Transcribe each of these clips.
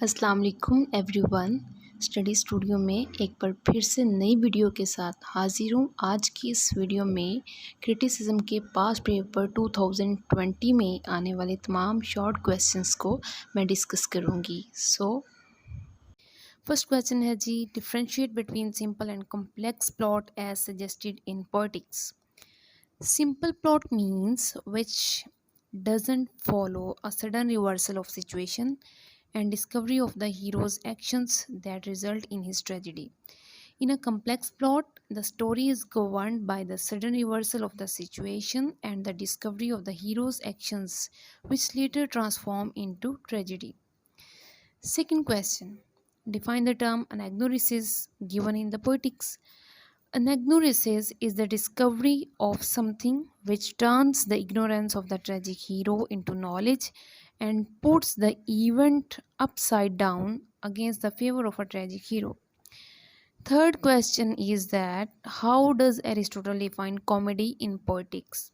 अस्सलाम वालेकुम everyone. Study studio में एक बार फिर से नई वीडियो के साथ हाजिर हूँ। आज की इस वीडियो में क्रिटिसिज्म के पास्ट पेपर 2020 में आने वाले तमाम शॉर्ट क्वेश्चंस को मैं डिस्कस करूँगी। फर्स्ट क्वेश्चन है जी, differentiate between simple and complex plot as suggested in politics. Simple plot means which doesn't follow a sudden reversal of situation and discovery of the hero's actions that result in his tragedy. In a complex plot, the story is governed by the sudden reversal of the situation and the discovery of the hero's actions, which later transform into tragedy. Second question, define the term anagnorisis given in the poetics. Anagnorisis is the discovery of something which turns the ignorance of the tragic hero into knowledge and puts the event upside down against the favor of a tragic hero. Third question is that how does Aristotle define comedy in poetics?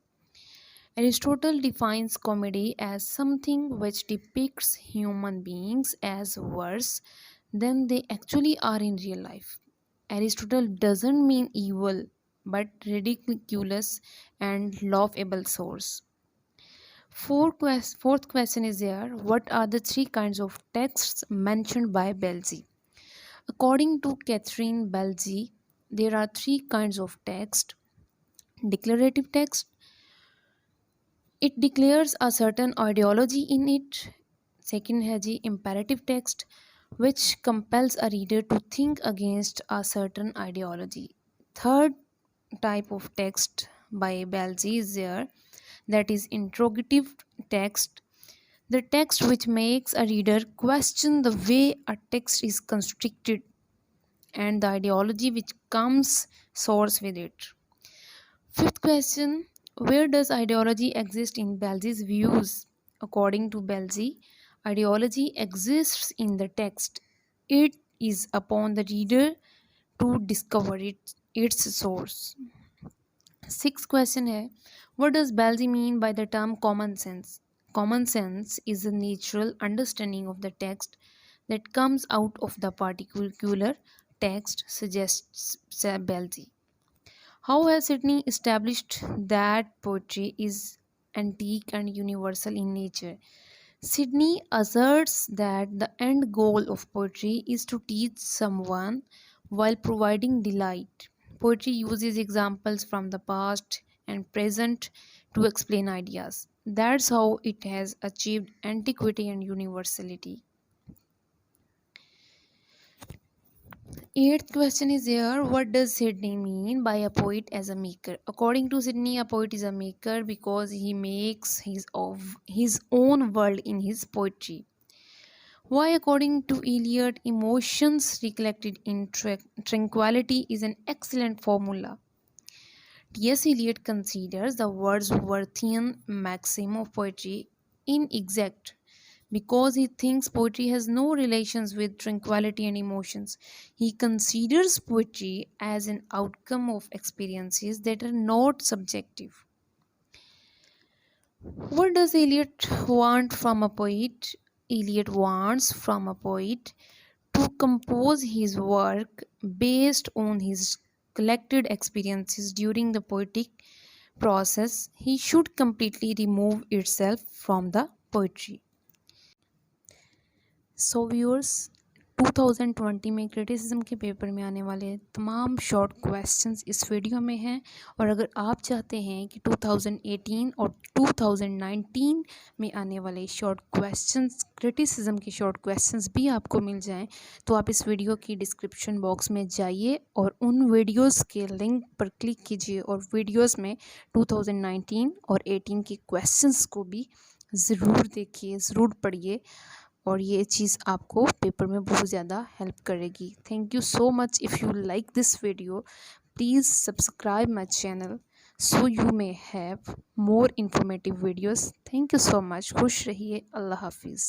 Aristotle defines comedy as something which depicts human beings as worse than they actually are in real life. Aristotle doesn't mean evil, but ridiculous and laughable source. Fourth question is there, what are the three kinds of texts mentioned by Belzi? According to Catherine Belzi, there are three kinds of text. Declarative text, it declares a certain ideology in it. Second है जी imperative text, which compels a reader to think against a certain ideology. Third type of text by Belzi is there, that is interrogative text, the text which makes a reader question the way a text is constructed and the ideology which comes source with it. Fifth question, where does ideology exist in Belzi's views? According to Belzi, ideology exists in the text. It is upon the reader to discover its source. Sixth question है, what does Belzi mean by the term common sense? Common sense is a natural understanding of the text that comes out of the particular text, suggests Belzi. How has Sidney established that poetry is antique and universal in nature? Sidney asserts that the end goal of poetry is to teach someone while providing delight. Poetry uses examples from the past and present to explain ideas. That's how it has achieved antiquity and universality. Eighth question is here, what does Sidney mean by a poet as a maker? According to Sidney, a poet is a maker because he makes his own world in his poetry. Why, according to Eliot, emotions reflected in tranquility is an excellent formula. T.S. Eliot considers the Wordsworthian maxim of poetry inexact because he thinks poetry has no relations with tranquility and emotions. He considers poetry as an outcome of experiences that are not subjective. What does Eliot want from a poet? Eliot wants from a poet to compose his work based on his collected experiences during the poetic process. He should completely remove itself from the poetry. So viewers 2020 में criticism के paper में आने वाले तमाम short questions इस video में हैं। और अगर आप चाहते हैं कि 2018 और 2019 में आने वाले शॉर्ट क्वेश्चंस, क्रिटिसिज्म के शॉर्ट क्वेश्चंस भी आपको मिल जाएं, तो आप इस वीडियो की डिस्क्रिप्शन बॉक्स में जाइए और उन वीडियोस के लिंक पर क्लिक कीजिए और वीडियोस में 2019 और 18 के क्वेश्चंस को भी ज़रूर देखिए, ज़रूर पढ़िए और ये चीज़ आपको पेपर में बहुत ज़्यादा हेल्प करेगी। Thank you so much. If you like this video, please subscribe my channel so you may have more informative videos. Thank you so much. खुश रहिए। अल्लाह हाफिज़।